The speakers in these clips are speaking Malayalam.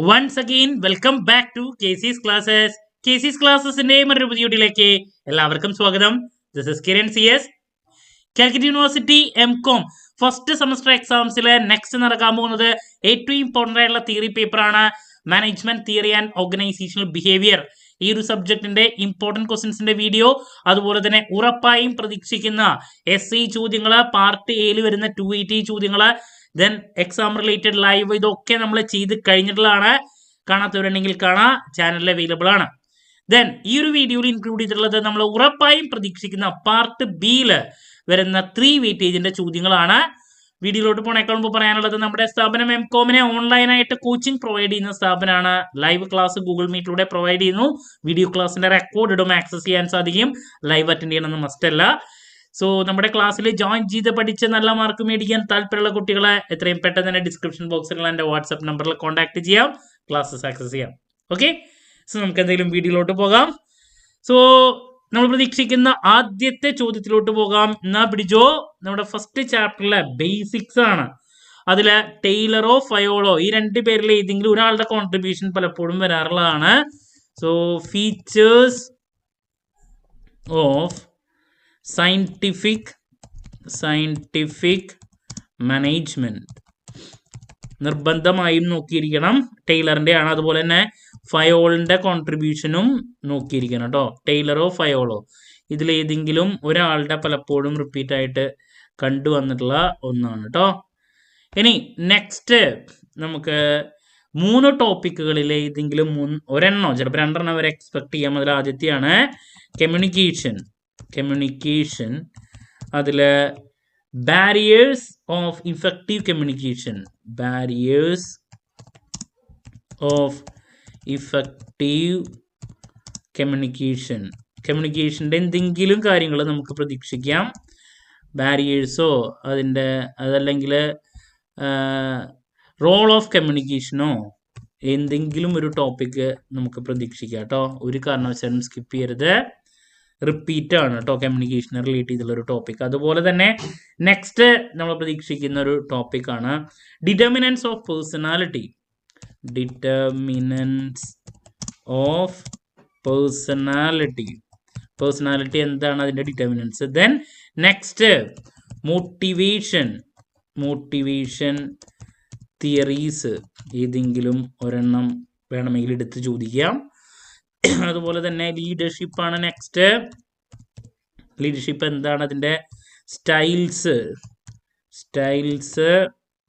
Once again, welcome back to KC's Classes. KC's Classes-ന്റെ മറ്റൊരു പുതിയ വീഡിയോയിലേക്ക് എല്ലാവർക്കും സ്വാഗതം. This is Kiran CS. Calicut university MCOM first semester എക്സാംസിലെ നെക്സ്റ്റ് നടക്കാൻ പോകുന്നത് ഏറ്റവും ഇമ്പോർട്ടൻ്റ് ആയിട്ടുള്ള തിയറി പേപ്പറാണ് management theory and organisational behaviour. ഈ ഒരു സബ്ജക്റ്റിന്റെ ഇമ്പോർട്ടൻറ്റ് ക്വസ്റ്റ്യൻസിന്റെ വീഡിയോ, അതുപോലെ തന്നെ ഉറപ്പായും പ്രതീക്ഷിക്കുന്ന SE ചോദ്യങ്ങൾ, പാർട്ട് എയിൽ വരുന്ന 280 ചോദ്യങ്ങൾ, ദെൻ എക്സാം റിലേറ്റഡ് ലൈവ്, ഇതൊക്കെ നമ്മൾ ചെയ്ത് കഴിഞ്ഞിട്ടുള്ളതാണ്. കാണാത്തവരുണ്ടെങ്കിൽ കാണാം, ചാനലിൽ അവൈലബിൾ ആണ്. ദെൻ ഈ ഒരു വീഡിയോയിൽ ഇൻക്ലൂഡ് ചെയ്തിട്ടുള്ളത് നമ്മൾ ഉറപ്പായും പ്രതീക്ഷിക്കുന്ന പാർട്ട് ബിയിൽ വരുന്ന 3 വെയിറ്റേജിന്റെ ചോദ്യങ്ങളാണ്. വീഡിയോയിലോട്ട് പോണേക്കാൾ മുമ്പ് പറയാനുള്ളത്, നമ്മുടെ സ്ഥാപനം MCOM-നെ ഓൺലൈനായിട്ട് കോച്ചിങ് പ്രൊവൈഡ് ചെയ്യുന്ന സ്ഥാപനമാണ്. ലൈവ് ക്ലാസ് ഗൂഗിൾ മീറ്റിലൂടെ പ്രൊവൈഡ് ചെയ്യുന്നു. വീഡിയോ ക്ലാസ്സിന്റെ റെക്കോർഡ് ഇടും ആക്സസ് ചെയ്യാൻ സാധിക്കും. ലൈവ് അറ്റൻഡ് ചെയ്യണമെന്ന് മസ്റ്റ് അല്ല. സോ നമ്മുടെ ക്ലാസ്സിൽ ജോയിൻ ചെയ്ത് പഠിച്ച് നല്ല മാർക്ക് മേടിക്കാൻ താല്പര്യമുള്ള കുട്ടികളെ എത്രയും പെട്ടെന്ന് തന്നെ ഡിസ്ക്രിപ്ഷൻ ബോക്സിലുള്ള എൻ്റെ വാട്സ്ആപ്പ് നമ്പറിൽ കോൺടാക്ട് ചെയ്യാം, ക്ലാസ്സസ് ആക്സസ് ചെയ്യാം. ഓക്കെ, സോ നമുക്ക് എന്തെങ്കിലും വീഡിയോയിലോട്ട് പോകാം. സോ നമ്മൾ പ്രതീക്ഷിക്കുന്ന ആദ്യത്തെ ചോദ്യത്തിലോട്ട് പോകാം. എന്നാ പിടിച്ചോ, നമ്മുടെ ഫസ്റ്റ് ചാപ്റ്ററിലെ ബേസിക്സ് ആണ്. അതില് ടൈലറോ ഫയോളോ ഈ 2 പേരിൽ ഏതെങ്കിലും ഒരാളുടെ കോൺട്രിബ്യൂഷൻ പലപ്പോഴും വരാറുള്ളതാണ്. So features of scientific management നിർബന്ധമായും നോക്കിയിരിക്കണം. ടൈലറിന്റെ ആണ്. അതുപോലെ തന്നെ ഫയോളിന്റെ കോൺട്രിബ്യൂഷനും നോക്കിയിരിക്കണം കേട്ടോ. ടൈലറോ ഫയോളോ ഇതിലേതെങ്കിലും ഒരാളുടെ പലപ്പോഴും റിപ്പീറ്റ് ആയിട്ട് കണ്ടുവന്നിട്ടുള്ള ഒന്നാണ് കേട്ടോ. ഇനി നെക്സ്റ്റ് നമുക്ക് 3 ടോപ്പിക്കുകളിൽ ഏതെങ്കിലും ഒരെണ്ണോ ചിലപ്പോൾ 2 വരെ എക്സ്പെക്ട് ചെയ്യാം. അതിൽ ആദ്യത്തെയാണ് കമ്മ്യൂണിക്കേഷൻ. അതിൽ ബാരിയേഴ്സ് ഓഫ് ഇഫക്റ്റീവ് കമ്മ്യൂണിക്കേഷൻ. കമ്മ്യൂണിക്കേഷൻ്റെ എന്തെങ്കിലും കാര്യങ്ങൾ നമുക്ക് പ്രതീക്ഷിക്കാം. ബാരിയേഴ്സോ അതല്ലെങ്കിൽ റോൾ ഓഫ് കമ്മ്യൂണിക്കേഷനോ എന്തെങ്കിലും ഒരു ടോപ്പിക്ക് നമുക്ക് പ്രതീക്ഷിക്കാം കേട്ടോ. ഒരു കാരണവശാലും സ്കിപ്പ് ചെയ്യരുത്. റിപ്പീറ്റ് ആണ് കേട്ടോ, കമ്മ്യൂണിക്കേഷനെ റിലേറ്റ് ചെയ്തുള്ള ഒരു ടോപ്പിക്. അതുപോലെ തന്നെ നെക്സ്റ്റ് നമ്മൾ പ്രതീക്ഷിക്കുന്ന ഒരു ടോപ്പിക്കാണ് ഡിറ്റർമിനൻസ് ഓഫ് പേഴ്സണാലിറ്റി. പേഴ്സണാലിറ്റി എന്താണ് അതിൻ്റെ determinants. Then next motivation theories ഏതെങ്കിലും ഒരെണ്ണം വേണമെങ്കിൽ എടുത്ത് ചോദിക്കാം. അതുപോലെ തന്നെ ലീഡർഷിപ്പ് ആണ് നെക്സ്റ്റ്. ലീഡർഷിപ്പ് എന്താണ്, അതിൻ്റെ സ്റ്റൈൽസ്,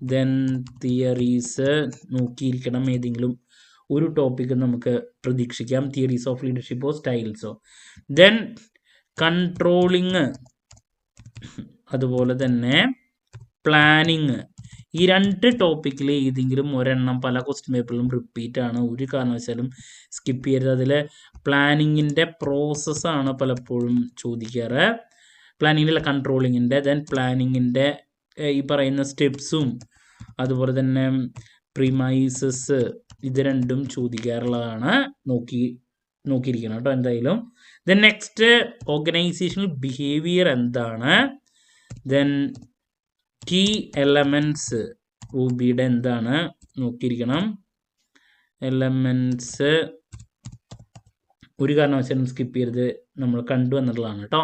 ദെൻ തിയറീസ് നോക്കിയിരിക്കണം. ഏതെങ്കിലും ഒരു ടോപ്പിക്ക് നമുക്ക് പ്രതീക്ഷിക്കാം, തിയറീസ് ഓഫ് ലീഡർഷിപ്പോ സ്റ്റൈൽസോ. ദെൻ കൺട്രോളിങ്, അതുപോലെ തന്നെ പ്ലാനിങ്. ഈ 2 ടോപ്പിക്കിൽ ഏതെങ്കിലും ഒരെണ്ണം പല ക്വസ്റ്റ്യൻ പേപ്പറിലും റിപ്പീറ്റ് ആണ്. ഒരു കാരണവശാലും സ്കിപ്പ് ചെയ്യരുത്. അതിൽ പ്ലാനിങ്ങിൻ്റെ പ്രോസസ്സാണ് പലപ്പോഴും ചോദിക്കാറ്. പ്ലാനിങ്ങിൻ്റെ കൺട്രോളിങ്ങിൻ്റെ, ദെൻ പ്ലാനിങ്ങിൻ്റെ ഈ പറയുന്ന സ്റ്റെപ്സും അതുപോലെ തന്നെ പ്രിമൈസസ്, ഇത് 2ഉം ചോദിക്കാറുള്ളതാണ്. നോക്കിയിരിക്കണം കേട്ടോ എന്തായാലും. ദെൻ നെക്സ്റ്റ് ഓർഗനൈസേഷണൽ ബിഹേവിയർ എന്താണ്. ദെൻ കീ എലമെൻറ്റ്സ് OBയുടെ എന്താണ് നോക്കിയിരിക്കണം. എലമെൻറ്റ്സ് ഒരു കാരണവശാലും സ്കിപ്പ് ചെയ്യരുത്, നമ്മൾ കണ്ടുവന്നിട്ടുള്ളതാണ് കേട്ടോ.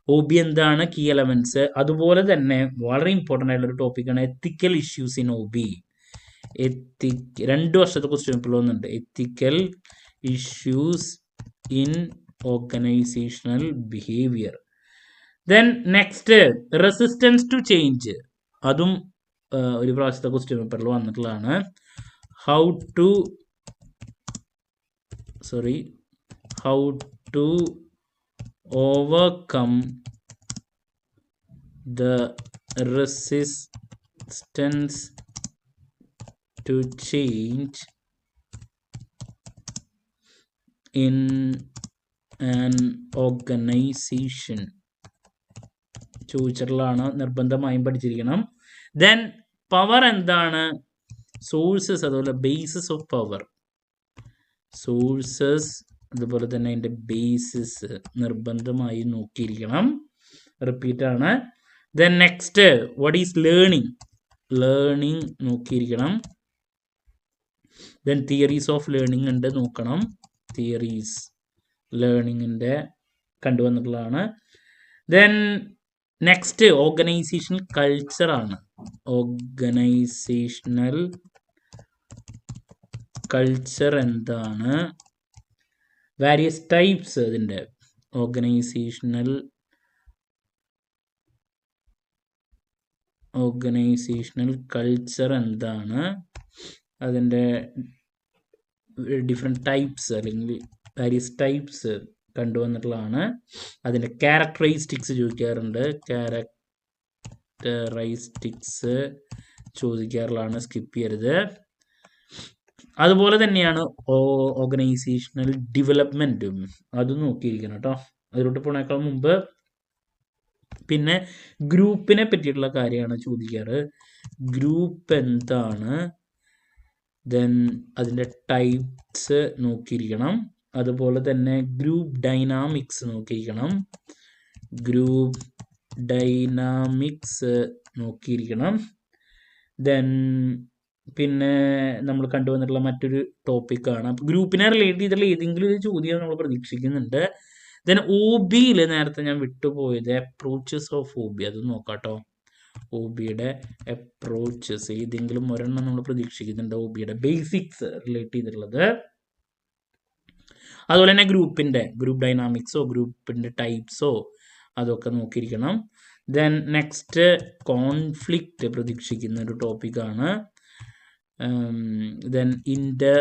OB എന്താണ്, കീ എലമെൻറ്റ്സ്. അതുപോലെ തന്നെ വളരെ ഇമ്പോർട്ടൻ്റ് ആയിട്ടുള്ളൊരു ടോപ്പിക്കാണ് എത്തിക്കൽ ഇഷ്യൂസ് ഇൻ OB. 2 വർഷത്തെ ക്വസ്റ്റ്യൻ പേപ്പറിൽ വന്നിട്ടുണ്ട്, ethical issues in organisational behaviour. Then next resistance to change, അതും ഒരു പ്രാവശ്യത്തെ ക്വസ്റ്റ്യൻ പേപ്പറിൽ വന്നിട്ടുള്ളതാണ്. How to overcome the resistance to change in an organisation ചോദിച്ചിട്ടുള്ളതാണ്. നിർബന്ധമായും പഠിച്ചിരിക്കണം. ദെൻ പവർ എന്താണ്, സോഴ്സസ്, അതുപോലെ ബേസിസ് ഓഫ് പവർ, അതുപോലെ തന്നെ അതിൻ്റെ ബേസിസ് നിർബന്ധമായും നോക്കിയിരിക്കണം. റിപ്പീറ്റ് ആണ്. Then next what is learning നോക്കിയിരിക്കണം. ദെൻ തിയറീസ് ഓഫ് ലേണിംഗ് ഉണ്ട്, നോക്കണം. തിയറീസ് ലേണിങ്ങിൻ്റെ കണ്ടുവന്നിട്ടുള്ളതാണ്. ദെൻ നെക്സ്റ്റ് ഓർഗനൈസേഷണൽ കൾച്ചറാണ്. ഓർഗനൈസേഷണൽ കൾച്ചർ എന്താണ്? വാരിയസ് ടൈപ്സ് അതിൻ്റെ ഓർഗനൈസേഷണൽ കൾച്ചർ എന്താണ്, അതിൻ്റെ ഡിഫറെൻറ്റ് ടൈപ്സ് അല്ലെങ്കിൽ വാരിയസ് ടൈപ്സ് കണ്ടുവന്നിട്ടുള്ളതാണ്. അതിൻ്റെ ക്യാരക്ടറിസ്റ്റിക്സ് ചോദിക്കാറുണ്ട്, ക്യാരക്ടറിസ്റ്റിക്സ് ചോദിക്കാറുള്ളതാണ്, സ്കിപ്പ് ചെയ്യരുത്. അതുപോലെ തന്നെയാണ് ഓർഗനൈസേഷണൽ ഡെവലപ്മെൻറ്റും, അതും നോക്കിയിരിക്കണം കേട്ടോ. അതിലോട്ട് പോണേക്കാൾ മുമ്പ് പിന്നെ ഗ്രൂപ്പിനെ പറ്റിയിട്ടുള്ള കാര്യമാണ് ചോദിക്കാറ്. ഗ്രൂപ്പ് എന്താണ്, ദെൻ അതിൻ്റെ ടൈപ്സ് നോക്കിയിരിക്കണം. അതുപോലെ തന്നെ ഗ്രൂപ്പ് ഡൈനാമിക്സ് നോക്കിയിരിക്കണം. ഗ്രൂപ്പ് ഡൈനാമിക്സ് നോക്കിയിരിക്കണം. ദെൻ പിന്നെ നമ്മൾ കണ്ടുവന്നിട്ടുള്ള മറ്റൊരു ടോപ്പിക്കാണ് ഗ്രൂപ്പിനെ റിലേറ്റ് ചെയ്തിട്ടുള്ള ഏതെങ്കിലും ഒരു ചോദ്യം നമ്മൾ പ്രതീക്ഷിക്കുന്നുണ്ട്. ദെൻ ഒ ബിയിൽ നേരത്തെ ഞാൻ വിട്ടുപോയത് അപ്രോച്ചസ് ഓഫ് ഒ ബി, അത് നോക്കാട്ടോ. ഒ ബിയുടെ അപ്രോച്ചസ് ഏതെങ്കിലും ഒരെണ്ണം നമ്മൾ പ്രതീക്ഷിക്കുന്നുണ്ട്, ഒ ബിയുടെ ബേസിക്സ് റിലേറ്റ് ചെയ്തിട്ടുള്ളത്. അതുപോലെ തന്നെ ഗ്രൂപ്പ് ഡൈനാമിക്സോ ഗ്രൂപ്പിൻ്റെ ടൈപ്സോ അതൊക്കെ നോക്കിയിരിക്കണം. ദെൻ നെക്സ്റ്റ് കോൺഫ്ലിക്റ്റ് പ്രതീക്ഷിക്കുന്ന ഒരു ടോപ്പിക്കാണ്. ദെൻ ഇന്റർ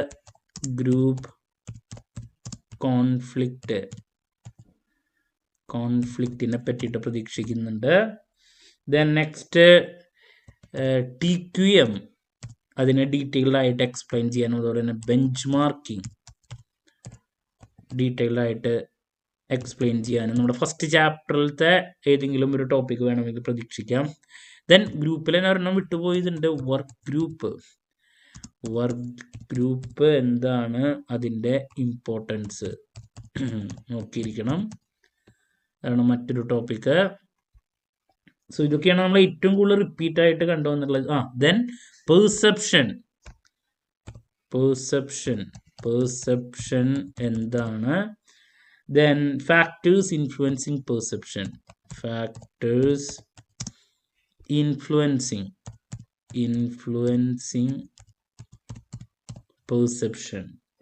ഗ്രൂപ്പ് കോൺഫ്ലിക്റ്റിനെ പറ്റിയിട്ട് പ്രതീക്ഷിക്കുന്നുണ്ട്. ദെൻ നെക്സ്റ്റ് TQM, അതിനെ ഡീറ്റെയിൽഡ് ആയിട്ട് എക്സ്പ്ലെയിൻ ചെയ്യാനും അതുപോലെ തന്നെ ബെഞ്ച് മാർക്കിംഗ് ഡീറ്റെയിൽഡ് ആയിട്ട് എക്സ്പ്ലെയിൻ ചെയ്യാനും നമ്മുടെ ഫസ്റ്റ് ചാപ്റ്ററിലത്തെ ഏതെങ്കിലും ഒരു ടോപ്പിക്ക് വേണമെങ്കിൽ പ്രതീക്ഷിക്കാം. ദെൻ ഗ്രൂപ്പിൽ തന്നെ ഒരെണ്ണം വിട്ടുപോയതുണ്ട്, വർക്ക് ഗ്രൂപ്പ് എന്താണ്, അതിൻ്റെ ഇമ്പോർട്ടൻസ് നോക്കിയിരിക്കണം, അതാണ് മറ്റൊരു ടോപ്പിക്ക്. സോ ഇതൊക്കെയാണ് നമ്മൾ ഏറ്റവും കൂടുതൽ റിപ്പീറ്റ് ആയിട്ട് കണ്ടുവന്നുള്ളത്. ദെൻ പെർസെപ്ഷൻ എന്താണ്, ദെൻ ഫാക്ടേഴ്സ് ഇൻഫ്ലുവൻസിങ് പെർസെപ്ഷൻ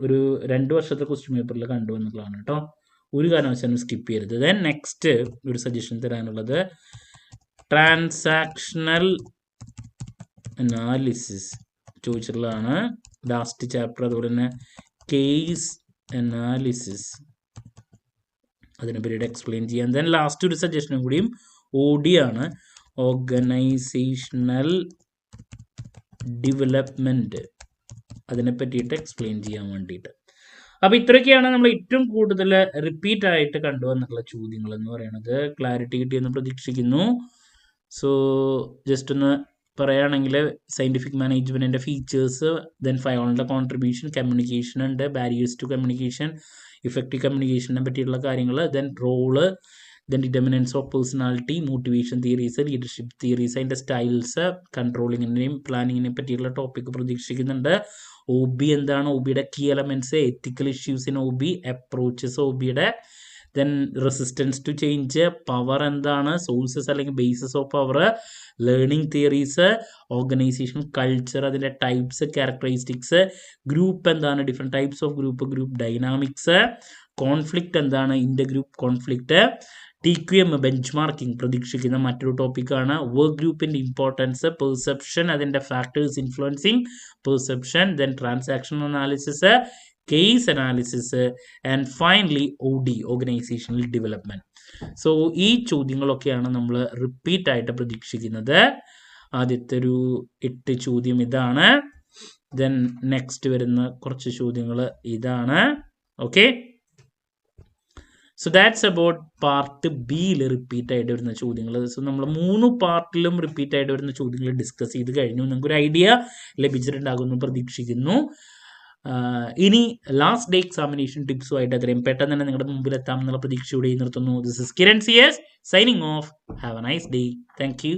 ഒരു 2 വർഷത്തെ ക്വസ്റ്റ്യൻ പേപ്പറിൽ കണ്ടുവന്നുള്ളതാണ് കേട്ടോ, ഒരു കാരണവശാലും സ്കിപ്പ് ചെയ്യരുത്. ദെൻ നെക്സ്റ്റ് ഒരു സജഷൻ തരാനുള്ളത് ട്രാൻസാക്ഷണൽ അനാലിസിസ് ചോദിച്ചിട്ടുള്ളതാണ്, ലാസ്റ്റ് ചാപ്റ്റർ. അതുപോലെ തന്നെ കേസ് അനാലിസിസ് അതിനെ പറ്റിയിട്ട് എക്സ്പ്ലെയിൻ ചെയ്യാൻ. ദെൻ ലാസ്റ്റ് ഒരു സജഷനും കൂടിയും OD ആണ്, ഓർഗനൈസേഷണൽ ഡെവലപ്മെൻറ്റ്, അതിനെ പറ്റിയിട്ട് എക്സ്പ്ലെയിൻ ചെയ്യാൻ വേണ്ടിയിട്ട്. അപ്പോൾ ഇത്രയൊക്കെയാണ് നമ്മൾ ഏറ്റവും കൂടുതൽ റിപ്പീറ്റ് ആയിട്ട് കണ്ടുവന്നിട്ടുള്ള ചോദ്യങ്ങൾ എന്ന് പറയുന്നത്. ക്ലാരിറ്റി കിട്ടിയെന്ന് പ്രതീക്ഷിക്കുന്നു. സോ ജസ്റ്റ് ഒന്ന് പറയുകയാണെങ്കിൽ സയൻറ്റിഫിക് മാനേജ്മെൻറ്റിൻ്റെ ഫീച്ചേഴ്സ്, ദെൻ ഫയോണിൻ്റെ കോൺട്രിബ്യൂഷൻ, കമ്മ്യൂണിക്കേഷൻ ഉണ്ട്, ബാരിയേഴ്സ് ടു കമ്മ്യൂണിക്കേഷൻ, ഇഫക്റ്റീവ് കമ്മ്യൂണിക്കേഷനെ പറ്റിയുള്ള കാര്യങ്ങൾ, then role, then determinants of personality, motivation theories, leadership theories, അതിൻ്റെ സ്റ്റൈൽസ്, കൺട്രോളിങ്ങിനെയും പ്ലാനിങ്ങിനെ പറ്റിയുള്ള ടോപ്പിക്ക് പ്രതീക്ഷിക്കുന്നുണ്ട്. OB എന്താണ്, OBയുടെ key elements, ethical issues in OB, approaches OBയുടെ, then resistance to change, power എന്താണ്, സോഴ്സസ് അല്ലെങ്കിൽ bases of power, learning theories, organisation culture, അതിൻ്റെ ടൈപ്സ്, ക്യാരക്ടറിസ്റ്റിക്സ്, ഗ്രൂപ്പ് എന്താണ്, different types of group dynamics, conflict എന്താണ്, Inter group conflict, TQM bench marking പ്രതീക്ഷിക്കുന്ന മറ്റൊരു ടോപ്പിക്കാണ്, വർക്ക് ഗ്രൂപ്പിൻ്റെ ഇമ്പോർട്ടൻസ്, പെർസെപ്ഷൻ, അതിൻ്റെ factors influencing perception, then transaction analysis, case analysis, and finally OD organisational development. So ഈ ചോദ്യങ്ങളൊക്കെയാണ് നമ്മൾ റിപ്പീറ്റ് ആയിട്ട് പ്രതീക്ഷിക്കുന്നത്. ആദ്യത്തെ ഒരു 8 ചോദ്യം ഇതാണ്, ദെൻ നെക്സ്റ്റ് വരുന്ന കുറച്ച് ചോദ്യങ്ങൾ ഇതാണ്. Okay, so that's about part ബിയിൽ റിപ്പീറ്റ് ആയിട്ട് വരുന്ന ചോദ്യങ്ങൾ. സോ നമ്മൾ 3 പാർട്ടിലും റിപ്പീറ്റ് ആയിട്ട് വരുന്ന ചോദ്യങ്ങൾ ഡിസ്കസ് ചെയ്ത് കഴിഞ്ഞു. നിങ്ങൾക്കൊരു ഐഡിയ ലഭിച്ചിട്ടുണ്ടാകുമെന്ന് പ്രതീക്ഷിക്കുന്നു. ഇനി ലാസ്റ്റ് ഡേ എക്സാമിനേഷൻ ടിപ്സുമായിട്ട് എത്രയും പെട്ടെന്ന് തന്നെ നിങ്ങളുടെ മുമ്പിൽ എത്താമെന്നുള്ള പ്രതീക്ഷയോടെ നിർത്തുന്നു. This is Kiran CS signing off. Have a nice day. Thank U.